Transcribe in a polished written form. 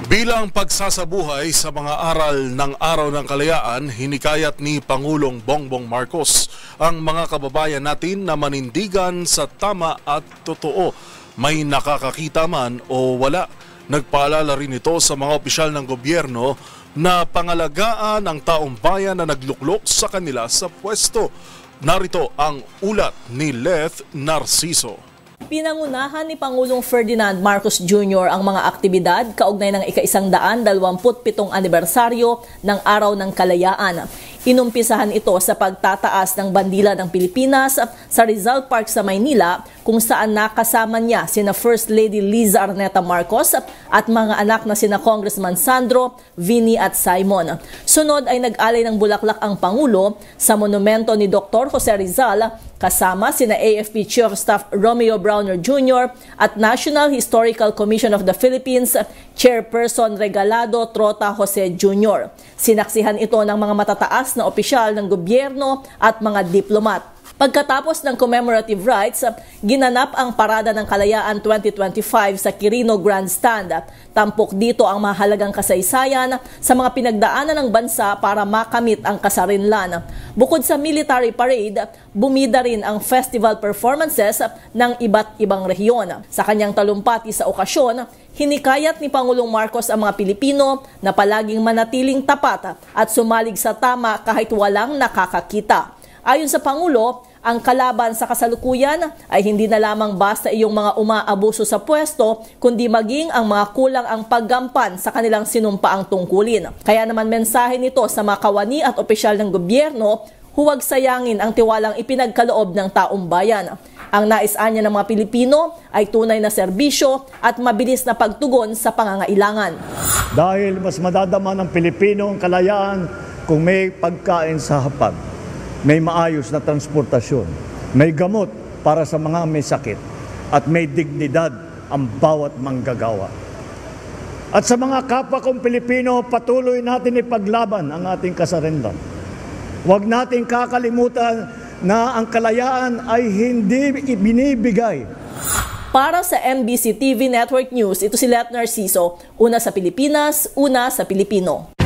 Bilang pagsasabuhay sa mga aral ng Araw ng Kalayaan, hinikayat ni Pangulong Bongbong Marcos ang mga kababayan natin na manindigan sa tama at totoo, may nakakakita man o wala. Nagpaalala rin ito sa mga opisyal ng gobyerno na pangalagaan ang taong bayan na nagluklok sa kanila sa pwesto. Narito ang ulat ni Leth Narciso. Pinangunahan ni Pangulong Ferdinand Marcos Jr. ang mga aktibidad kaugnay ng ika-127 anibersaryo ng Araw ng Kalayaan. Inumpisahan ito sa pagtataas ng bandila ng Pilipinas sa Rizal Park sa Maynila, kung saan nakasama niya sina First Lady Liza Arneta Marcos at mga anak na sina Congressman Sandro, Vinny at Simon. Sunod ay nag-alay ng bulaklak ang Pangulo sa monumento ni Dr. Jose Rizal, kasama sina AFP Chief of Staff Romeo Browner Jr. at National Historical Commission of the Philippines Chairperson Regalado Trota Jose Jr. Sinaksihan ito ng mga matataas na opisyal ng gobyerno at mga diplomat. Pagkatapos ng commemorative rites, ginanap ang Parada ng Kalayaan 2025 sa Quirino Grandstand. Tampok dito ang mahalagang kasaysayan sa mga pinagdaanan ng bansa para makamit ang kasarinlan. Bukod sa military parade, bumida rin ang festival performances ng iba't ibang rehiyon. Sa kanyang talumpati sa okasyon, hinikayat ni Pangulong Marcos ang mga Pilipino na palaging manatiling tapat at sumalig sa tama kahit walang nakakakita. Ayon sa Pangulo, ang kalaban sa kasalukuyan ay hindi na lamang basta iyong mga umaabuso sa pwesto, kundi maging ang mga kulang ang paggampan sa kanilang sinumpaang tungkulin. Kaya naman mensahe nito sa mga kawani at opisyal ng gobyerno, huwag sayangin ang tiwalang ipinagkaloob ng taong bayan. Ang nais-anya ng mga Pilipino ay tunay na serbisyo at mabilis na pagtugon sa pangangailangan. Dahil mas madadama ng Pilipino ang kalayaan kung may pagkain sa hapag, may maayos na transportasyon, may gamot para sa mga may sakit, at may dignidad ang bawat manggagawa. At sa mga kapwa kong Pilipino, patuloy natin ipaglaban ang ating kasarinlan. Huwag natin kakalimutan na ang kalayaan ay hindi ibinibigay. Para sa MBC TV Network News, ito si Leth Narciso, una sa Pilipinas, una sa Pilipino.